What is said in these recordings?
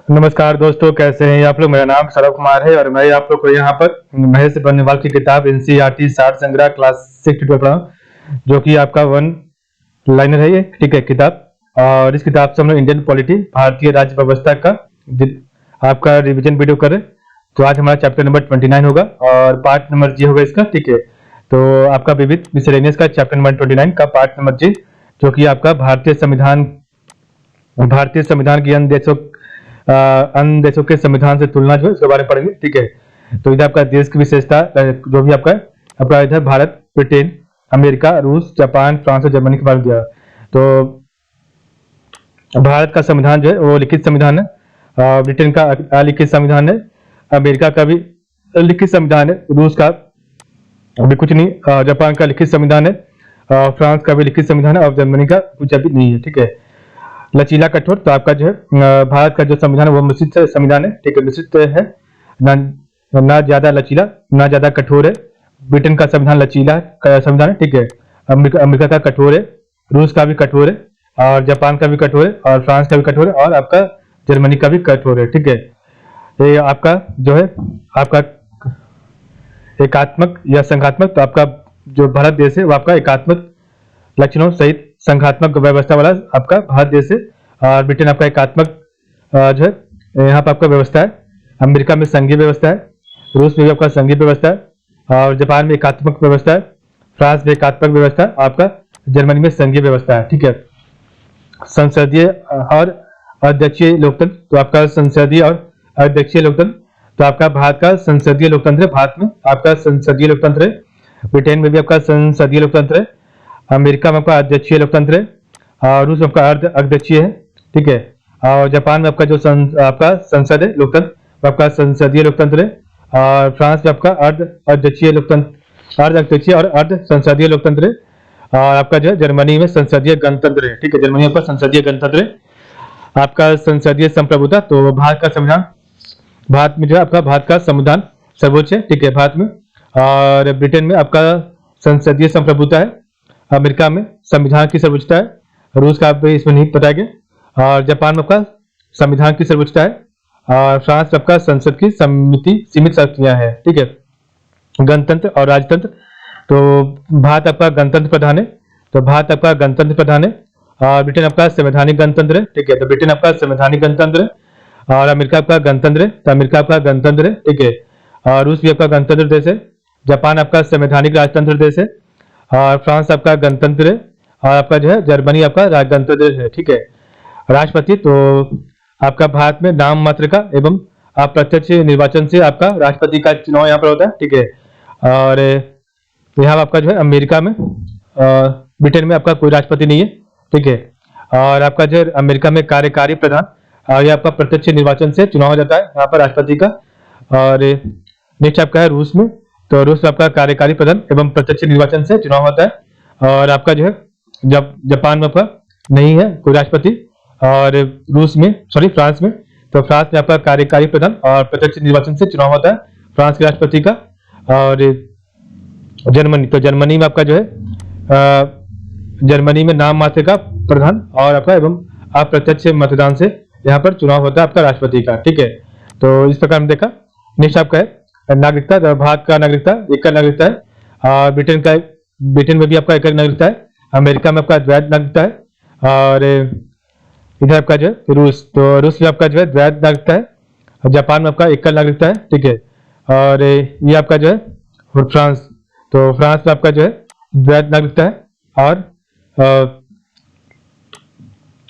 नमस्कार दोस्तों, कैसे हैं आप लोग। मेरा नाम सरव कुमार है और मैं आप लोग को यहाँ पर महेश बन्नेवाल की किताब एनसीईआरटी सार संग्रह क्लास 6 पढ़ा हूँ, जो कि आपका वन लाइनर है। ये ठीक है किताब। और इस किताब से हम लोग इंडियन पॉलिटी, भारतीय राज्य व्यवस्था का आपका रिवीजन वीडियो करें। तो आज हमारा चैप्टर नंबर 29 होगा और पार्ट नंबर जी होगा इसका। ठीक है, तो आपका विविध मिसलेनियस का चैप्टर नंबर 29 का पार्ट नंबर जी, जो कि आपका भारतीय संविधान की अन्य देशों के संविधान से तुलना जो है इसके बारे में पढ़ेंगे। ठीक है, तो इधर आपका देश की विशेषता जो भी आपका आपका इधर भारत, ब्रिटेन, अमेरिका, रूस, जापान, फ्रांस और जर्मनी के बारे में दिया। तो भारत का संविधान जो है वो लिखित संविधान है, ब्रिटेन का अलिखित संविधान है, अमेरिका का भी लिखित संविधान है, रूस का अभी कुछ नहीं, जापान का लिखित संविधान है, फ्रांस का भी लिखित संविधान है और जर्मनी का कुछ अभी नहीं है। ठीक है, लचीला कठोर, तो आपका जो है भारत का जो संविधान है वो मिश्रित संविधान है। ठीक है, मिश्रित है, ना ज्यादा लचीला ना ज्यादा कठोर है। ब्रिटेन का संविधान लचीला संविधान है। ठीक है, अमेरिका का कठोर है, रूस का भी कठोर है और जापान का भी कठोर है और फ्रांस का भी कठोर है और आपका जर्मनी का भी कठोर है। ठीक है, ये आपका जो है आपका एकात्मक या संघात्मक, तो आपका जो भारत देश है वो आपका एकात्मक लक्षणों सहित संघात्मक व्यवस्था वाला आपका भारत देश है। और ब्रिटेन आपका एकात्मक जो है यहाँ पर आपका व्यवस्था है। अमेरिका में संघीय व्यवस्था है, रूस में भी आपका संघीय व्यवस्था है और जापान में एकात्मक व्यवस्था है, फ्रांस में एकात्मक व्यवस्था है, आपका जर्मनी में संघीय व्यवस्था है। ठीक है, संसदीय और अध्यक्षीय लोकतंत्र, तो आपका संसदीय और अध्यक्षीय लोकतंत्र, तो आपका भारत का संसदीय लोकतंत्र है। भारत में आपका संसदीय लोकतंत्र है, ब्रिटेन में भी आपका संसदीय लोकतंत्र है, अमेरिका में आपका अध्यक्षीय लोकतंत्र है और रूस में आपका अर्ध अध्यक्षीय है। ठीक है, और जापान में आपका जो आपका संसद है लोकतंत्र, वो आपका संसदीय लोकतंत्र है और फ्रांस में आपका अर्ध अध्यक्षीय लोकतंत्र, अर्ध अध्यक्षीय और अर्ध संसदीय लोकतंत्र है और आपका जो है जर्मनी में संसदीय गणतंत्र है। ठीक है, जर्मनी आपका संसदीय गणतंत्र है। आपका संसदीय संप्रभुता, तो भारत का संविधान, भारत में जो है आपका भारत का संविधान सर्वोच्च है। ठीक है, भारत में, और ब्रिटेन में आपका संसदीय संप्रभुता है, अमेरिका में संविधान की सर्वोच्चता है, रूस का आप इसमें नहीं बताया गया, और जापान में आपका संविधान की सर्वोच्चता है और फ्रांस में आपका संसद की सीमित शक्तियां हैं। ठीक है, गणतंत्र और राजतंत्र, तो भारत आपका गणतंत्र प्रधान है, तो भारत आपका गणतंत्र प्रधान है और ब्रिटेन आपका संवैधानिक गणतंत्र है। ठीक है, तो ब्रिटेन आपका संवैधानिक गणतंत्र है और अमेरिका आपका गणतंत्र है, तो अमेरिका आपका गणतंत्र है। ठीक है, और रूस भी आपका गणतंत्र देश है, जापान आपका संवैधानिक राजतंत्र देश है और फ्रांस आपका गणतंत्र है और आपका जो है जर्मनी आपका गणतंत्र देश है। ठीक है, राष्ट्रपति, तो आपका भारत में नाम मात्र का एवं अप्रत्यक्ष निर्वाचन से आपका राष्ट्रपति का चुनाव यहाँ पर होता है। ठीक है, और यहाँ आपका जो है अमेरिका में, ब्रिटेन में आपका कोई राष्ट्रपति नहीं है। ठीक है, और आपका जो है अमेरिका में कार्यकारी प्रधान, और ये आपका प्रत्यक्ष निर्वाचन से चुनाव हो जाता है यहाँ पर राष्ट्रपति का। और नेक्स्ट आपका है रूस में, तो रूस में आपका कार्यकारी प्रधान एवं प्रत्यक्ष निर्वाचन से चुनाव होता है। और आपका जो है जब जापान में आपका नहीं है कोई राष्ट्रपति, और फ्रांस में, तो फ्रांस में आपका कार्यकारी प्रधान और प्रत्यक्ष निर्वाचन से चुनाव होता है फ्रांस के राष्ट्रपति का। और जर्मनी, तो जर्मनी में आपका जो है जर्मनी में नाम मात्र का प्रधान और आपका एवं अप्रत्यक्ष मतदान से यहाँ पर चुनाव होता है आपका राष्ट्रपति का। ठीक है, तो इस प्रकार हमने देखा। नेक्स्ट आपका है नागरिकता, भारत का नागरिकता एकल नागरिकता है और ब्रिटेन में भी आपका एकल नागरिकता है, अमेरिका में आपका द्वैध नागरिकता है और इधर आपका जो है रूस, तो रूस में आपका जो है द्वैध नागरिकता है, जापान में आपका एकल नागरिकता है। ठीक है, और ये आपका जो है फ्रांस, तो फ्रांस में आपका जो है द्वैध नागरिकता है और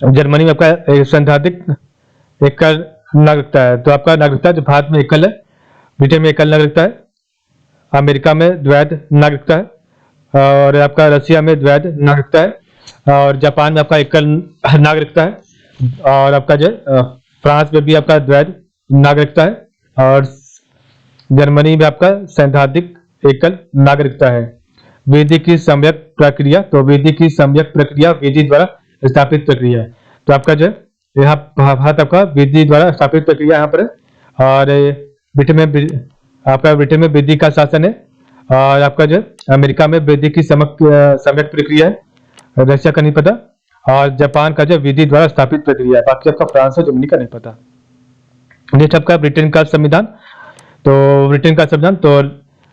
जर्मनी में आपका सैद्धांतिक एकल नागरिकता है। तो आपका नागरिकता जो भारत में एकल है, ब्रिटेन में एकल नागरिकता है, अमेरिका में द्वैध नागरिकता है और आपका रशिया में द्वैध नागरिकता है और जापान में आपका एकल नागरिकता है और आपका जो फ्रांस में भी आपका द्वैध नागरिकता है और जर्मनी में आपका सैद्धांतिक एकल नागरिकता है। विधि की सम्यक प्रक्रिया, तो विधि की सम्यक प्रक्रिया विधि द्वारा स्थापित प्रक्रिया, तो आपका जो यहाँ भारत आपका विधि द्वारा स्थापित प्रक्रिया यहाँ पर है और ब्रिटेन में विधि का शासन है और आपका जो अमेरिका में विधि की सम्यक प्रक्रिया है, रशिया का नहीं पता, और जापान का जो विधि द्वारा स्थापित प्रक्रिया है। बाकी आपका फ्रांस और जर्मनी का नहीं पता। नेक्स्ट आपका ब्रिटेन का संविधान। तो ब्रिटेन का संविधान, तो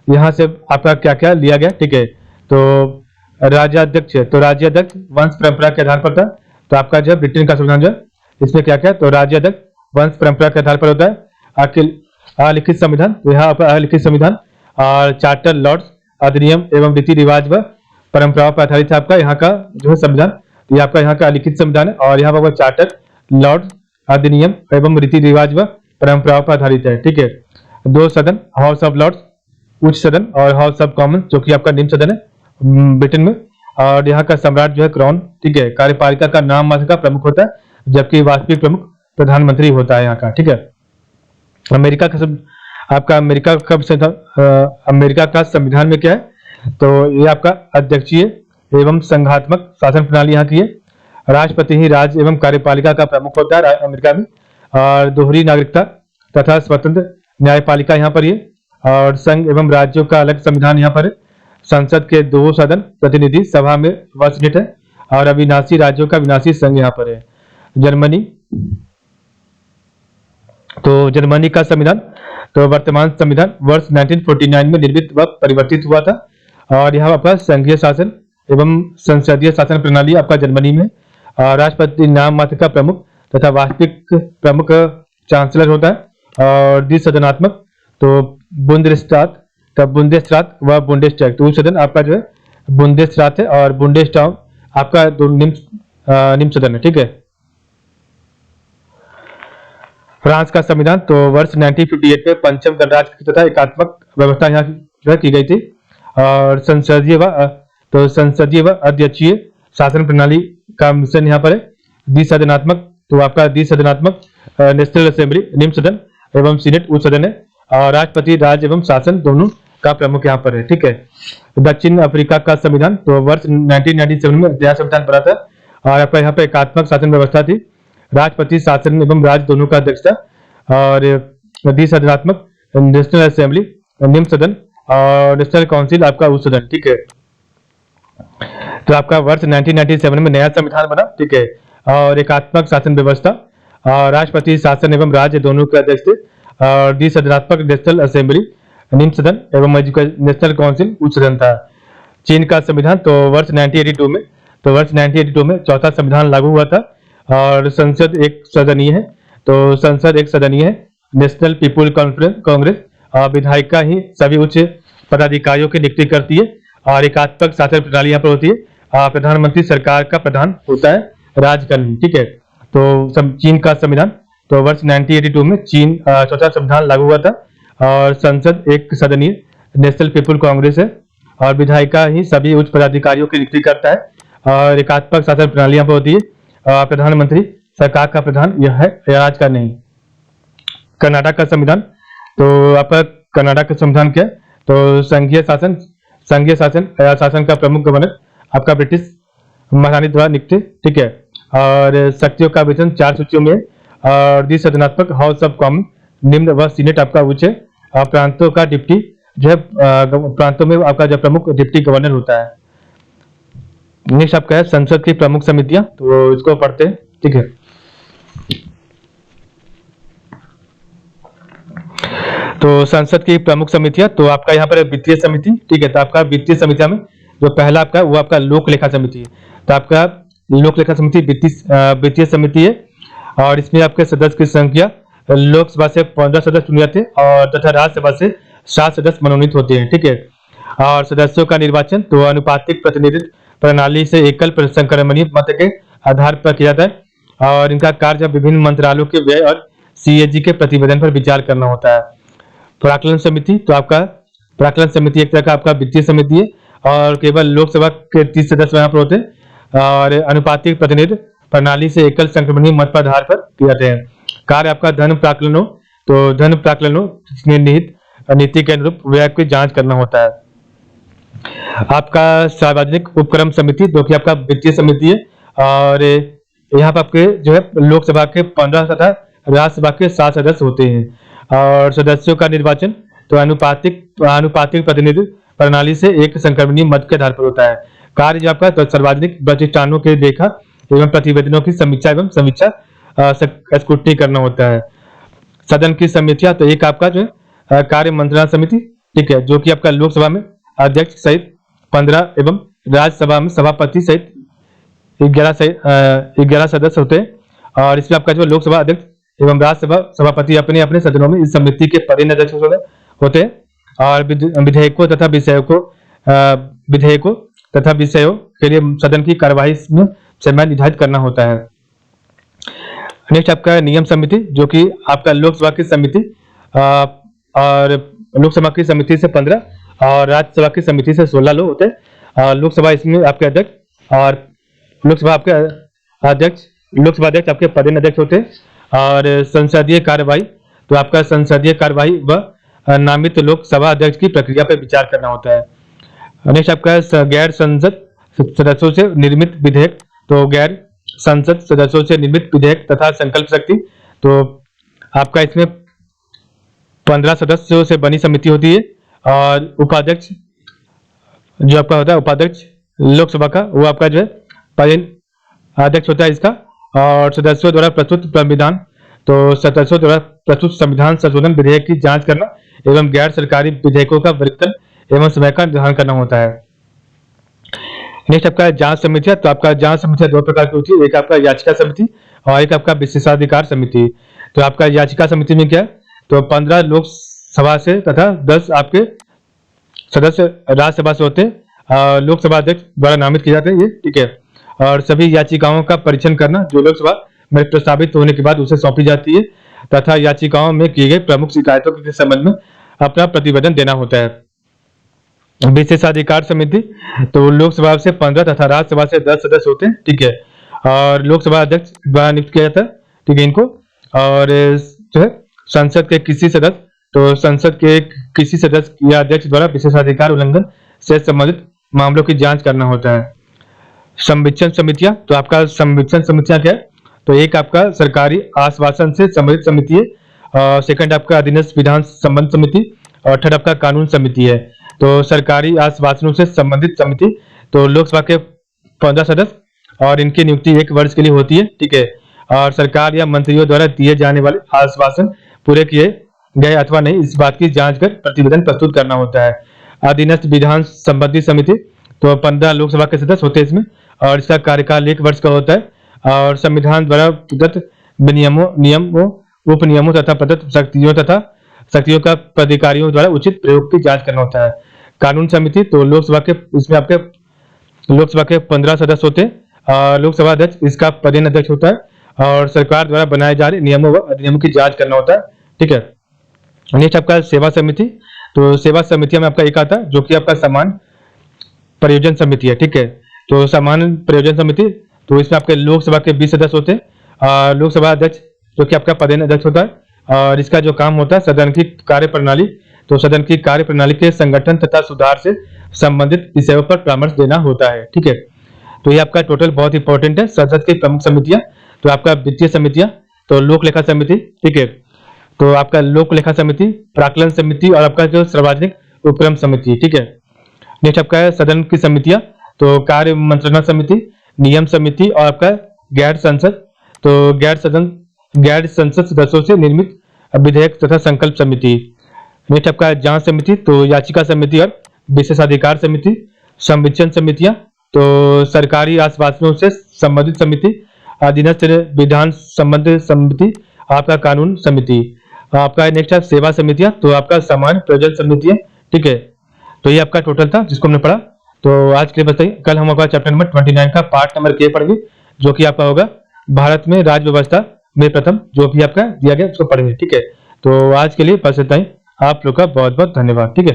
यहाँ से आपका क्या क्या लिया गया, ठीक है। तो राज्याध्यक्ष, तो राज्याध्यक्ष वंश परंपरा के आधार पर था। तो आपका जो ब्रिटेन का संविधान जो है, इसमें क्या क्या, तो राज्याध्यक्ष वंश परंपरा के आधार पर होता है। अलिखित संविधान, तो यहाँ आपका अलिखित संविधान और चार्टर लॉर्ड्स अधिनियम एवं रीति रिवाज व परंपराओं पर आधारित है आपका यहाँ का जो है संविधान। ये आपका यहाँ का अलिखित संविधान है और यहाँ पर चार्टर लॉर्ड्स अधिनियम एवं रीति रिवाज व परंपराओं पर आधारित है, ठीक है। दो सदन, हाउस ऑफ लॉर्ड्स उच्च सदन और हाउस ऑफ कॉमन जो कि आपका निम्न सदन है ब्रिटेन में। और यहाँ का सम्राट जो है क्राउन, ठीक है। कार्यपालिका का नाम मात्र का प्रमुख होता है, जबकि वास्तविक प्रमुख प्रधानमंत्री होता है यहाँ का, ठीक है। अमेरिका का आपका अमेरिका का संविधान में क्या है, तो ये आपका अध्यक्षीय एवं संघात्मक शासन प्रणाली यहाँ की है। राष्ट्रपति ही राज्य एवं कार्यपालिका का प्रमुख होता है अमेरिका में। और दोहरी नागरिकता तथा स्वतंत्र न्यायपालिका यहाँ पर ये। और संघ एवं राज्यों का अलग संविधान यहाँ पर है। संसद के दो सदन, प्रतिनिधि सभा में व सीनेट है। और अविनाशी राज्यों का विनाशी संघ यहाँ पर है। जर्मनी, तो जर्मनी का संविधान, तो वर्तमान संविधान वर्ष 1949 में निर्मित व परिवर्तित हुआ था। और यहाँ आपका संघीय शासन एवं संसदीय शासन प्रणाली आपका जर्मनी में। राष्ट्रपति नाम मात्र का प्रमुख तथा वास्तविक प्रमुख चांसलर होता है। और द्विसदनात्मक, तो बुंदेस्रात, तब बुंदेस्रात व बुंडेस्टैग, तो सदन आपका जो है बुंदेस्रात है और बुंडेस्टाग आपका दो निम्न सदन है, ठीक है। फ्रांस का संविधान, तो वर्ष 1958 में पंचम गणराज्य तथा एकात्मक व्यवस्था यहाँ की गई थी। और संसदीय व अध्यक्षीय शासन प्रणाली का मिश्रण यहाँ पर है। द्विसदनात्मक, तो आपका द्विसदनात्मक नेशनल असेंबली निम्न सदन एवं सीनेट उच्च सदन है। और राष्ट्रपति राज्य एवं शासन दोनों का प्रमुख यहाँ पर है, ठीक है। दक्षिण अफ्रीका का संविधान, तो वर्ष 1997 में नया संविधान बना था। और आपका यहाँ पे एकात्मक शासन व्यवस्था थी। राष्ट्रपति शासन एवं राज्य दोनों का अध्यक्ष था। और द्विसदनात्मक नेशनल असेंबली निम्न सदन और नेशनल काउंसिल आपका उच्च सदन, ठीक है। तो आपका वर्ष 1997 में नया संविधान बना, ठीक है। और एकात्मक शासन व्यवस्था और राष्ट्रपति शासन एवं राज्य दोनों के अध्यक्ष थे। और द्विसदनात्मक नेशनल असेंबली निम्न सदन एवं नेशनल काउंसिल उच्च सदन था। चीन का संविधान, तो वर्ष 1982 में चौथा संविधान लागू हुआ था। और संसद एक सदनीय है, तो संसद एक सदनीय है। नेशनल पीपुल कांग्रेस और विधायिका ही सभी उच्च पदाधिकारियों की नियुक्ति करती है। और एकात्मक शासन प्रणाली यहाँ पर होती है। प्रधानमंत्री सरकार का प्रधान होता है, राज्य का नहीं, ठीक है। तो चीन का संविधान, तो वर्ष 1982 में चीन चौथा संविधान लागू हुआ था। और संसद एक सदनीय नेशनल पीपुल कांग्रेस है। और विधायिका ही सभी उच्च पदाधिकारियों की नियुक्ति करता है। और एकात्मक शासन प्रणाली यहाँ पर होती है। प्रधानमंत्री सरकार का प्रधान यह है, राज्य का नहीं। कर्नाटक का संविधान, तो आपका कर्नाटक का संविधान क्या है, तो संघीय शासन का प्रमुख गवर्नर आपका ब्रिटिश महारानी द्वारा नियुक्त, ठीक है। और शक्तियों का वितरण 4 सूचियों में। और द्विसदनात्मक हाउस ऑफ कॉमन निम्न व सीनेट आपका उच्च है। और प्रांतों का डिप्टी जो है प्रांतों में आपका जो प्रमुख डिप्टी गवर्नर होता है। नेक्स्ट आपका है संसद की प्रमुख समितियां, तो इसको पढ़ते हैं, ठीक है। तो संसद की प्रमुख समितियां, तो आपका यहाँ पर वित्तीय समिति, ठीक है। तो आपका वित्तीय समितियों में जो पहला आपका वो आपका लोक लेखा समिति है। तो आपका लोक लेखा समिति वित्तीय समिति है। और इसमें आपके सदस्य की संख्या लोकसभा से 15 सदस्य चुने जाते हैं और तथा राज्यसभा से 7 सदस्य मनोनीत होते हैं, ठीक है। और सदस्यों का निर्वाचन, तो अनुपातिक प्रतिनिधित्व प्रणाली से एकल संक्रमणीय मत के आधार पर किया जाता है। और इनका कार्य विभिन्न मंत्रालयों के व्यय और सीएजी के प्रतिवेदन पर विचार करना होता है। प्राक्कलन समिति, तो आपका प्राक्कलन समिति एक तरह का आपका वित्तीय समिति है। और केवल लोकसभा के 30 सदस्य यहाँ पर होते हैं। और अनुपातिक प्रतिनिधित्व प्रणाली से एकल संक्रमणीय मत पर आधार पर किए जाते हैं। कार्य आपका धन प्राक्कलनों, तो धन प्राक्कलनों में निहित नीति के अनुरूप व्यय की जांच करना होता है। आपका सार्वजनिक उपक्रम समिति, जो कि आपका वित्तीय समिति है। और यहाँ पर आपके जो है लोकसभा के 15 तथा राज्यसभा के 7 सदस्य होते हैं। और सदस्यों का निर्वाचन, तो अनुपातिक प्रतिनिधित्व प्रणाली से एक संक्रमणीय मत के आधार पर होता है। कार्य जो आपका तो सार्वजनिक प्रतिष्ठानों के लेखा एवं प्रतिवेदनों की समीक्षा एवं समीक्षा स्क्रूटनी करना होता है। सदन की समितियां, तो एक आपका जो है कार्य मंत्रणा समिति, ठीक है, जो कि आपका लोकसभा में अध्यक्ष सहित 15 एवं राज्यसभा में सभापति सहित 11 सदस्य होते हैं। और इसमें आपका जो लोकसभा अध्यक्ष एवं राज्यसभा सभापति अपने अपने सदनों में इस समिति के पदेन अध्यक्ष होते हैं। और विधेयकों तथा विषयों के लिए सदन की कार्यवाही में समय निर्धारित करना होता है। नेक्स्ट आपका नियम समिति, जो कि आपका लोकसभा की समिति और लोकसभा की समिति से 15 और राज्यसभा की समिति से 16 लोग होते हैं। लोकसभा इसमें आपके अध्यक्ष और लोकसभा अध्यक्ष आपके पदेन अध्यक्ष होते हैं। और संसदीय कार्यवाही, तो आपका संसदीय कार्यवाही व नामित लोकसभा अध्यक्ष की प्रक्रिया पर विचार करना होता है। नेक्स्ट आपका गैर संसद सदस्यों से निर्मित विधेयक, तो गैर संसद सदस्यों से निर्मित विधेयक तथा संकल्प शक्ति, तो आपका इसमें 15 सदस्यों से बनी समिति होती है। और उपाध्यक्ष जो आपका होता है, उपाध्यक्ष लोकसभा का, वो आपका जो है पदेन अध्यक्ष होता है इसका। और सदस्यों द्वारा प्रस्तुत संविधान, तो सदस्यों द्वारा प्रस्तुत संविधान संशोधन विधेयक की जांच करना एवं गैर सरकारी विधेयकों का वरीकरण एवं समय का निर्धारण करना होता है। नेक्स्ट आपका जांच समितियां, तो आपका जांच समितियां 2 प्रकार की होती है, एक आपका याचिका समिति और एक आपका विशेषाधिकार समिति। तो आपका याचिका समिति में क्या है, तो 15 लोकसभा से तथा 10 आपके सदस्य राज्यसभा से होते हैं। लोकसभा अध्यक्ष द्वारा नामित किए जाते हैं ये, ठीक है। और सभी याचिकाओं का परीक्षण करना जो लोकसभा में प्रस्तावित होने के बाद उसे सौंपी जाती है तथा याचिकाओं में किए गए प्रमुख शिकायतों के संबंध में अपना प्रतिवेदन देना होता है। विशेषाधिकार समिति, तो लोकसभा से 15 तथा राज्यसभा से 10 सदस्य होते हैं, ठीक है। और लोकसभा अध्यक्ष द्वारा नियुक्त किया जाता है, ठीक है, इनको। और जो है संसद के किसी सदस्य, तो संसद के किसी सदस्य या अध्यक्ष द्वारा विशेषाधिकार उल्लंघन से संबंधित मामलों की जांच करना होता है। संवीक्षण समितियां, तो आपका संवीक्षण समितियां क्या है, तो एक आपका सरकारी आश्वासन से संबंधित समिति है। सेकंड आपका अधीनस्थ विधान संबंध समिति और थर्ड आपका कानून समिति है। तो सरकारी आश्वासनों से संबंधित समिति, तो लोकसभा के 15 सदस्य और इनकी नियुक्ति 1 वर्ष के लिए होती है, ठीक है। और सरकार या मंत्रियों द्वारा दिए जाने वाले आश्वासन पूरे किए गए अथवा नहीं, इस बात की जांच कर प्रतिवेदन प्रस्तुत करना होता है। अधीनस्थ विधान संबंधी समिति, तो 15 लोकसभा के सदस्य होते हैं इसमें और इसका कार्यकाल 1 वर्ष का होता है। और संविधान द्वारा प्रदत्त नियमों उपनियमों तथा प्रदत्त शक्तियों का पदाधिकारियों द्वारा उचित प्रयोग की जांच करना होता है। कानून समिति, तो लोकसभा के इसमें आपके लोकसभा के 15 सदस्य होते हैं। लोकसभा अध्यक्ष इसका पदेन अध्यक्ष होता है और सरकार द्वारा बनाए जा रहे नियमों व अधिनियमों की जांच करना होता है, ठीक है। नेक्स्ट आपका सेवा समिति, तो सेवा समितियों में आपका एक आता है जो कि आपका समान प्रयोजन समिति है, ठीक है। तो समान प्रयोजन समिति, तो इसमें आपके लोकसभा के 20 सदस्य होते हैं। लोकसभा अध्यक्ष जो कि आपका पदेन अध्यक्ष होता है और इसका जो काम होता है सदन की कार्यप्रणाली, तो सदन की कार्यप्रणाली के संगठन तथा सुधार से संबंधित विषयों पर परामर्श देना होता है, ठीक है। तो ये आपका टोटल बहुत इंपॉर्टेंट है। संसद की प्रमुख समितियां, तो आपका वित्तीय समितियां, तो लोक लेखा समिति, ठीक है। तो आपका लोक लेखा समिति, प्राक्कलन समिति और आपका जो सार्वजनिक उपक्रम समिति, ठीक है। नेक्स्ट आपका है सदन की समितियां, तो कार्य मंत्रणा समिति, नियम समिति और आपका गैर संसद, तो गैर संसद सदस्यों से निर्मित विधेयक तथा संकल्प समिति। नेक्स्ट आपका जांच समिति, तो याचिका समिति और विशेषाधिकार समिति। संवीक्षण समितियां, तो सरकारी आश्वासनों से संबंधित समिति। अधीनस्थ विधान संबंध समिति, आपका कानून समिति। आपका नेक्स्ट है सेवा समितियां, तो आपका सामान्य प्रयोजन समितियां, ठीक है। तो ये आपका टोटल था जिसको हमने पढ़ा। तो आज के लिए बताइए, कल हम आपका चैप्टर नंबर 29 का पार्ट नंबर के पढ़ेंगे, जो कि आपका होगा भारत में राज्य व्यवस्था में प्रथम, जो भी आपका दिया गया उसको पढ़ेंगे, ठीक है। तो आज के लिए बस इतना ही। आप लोग का बहुत बहुत धन्यवाद, ठीक है।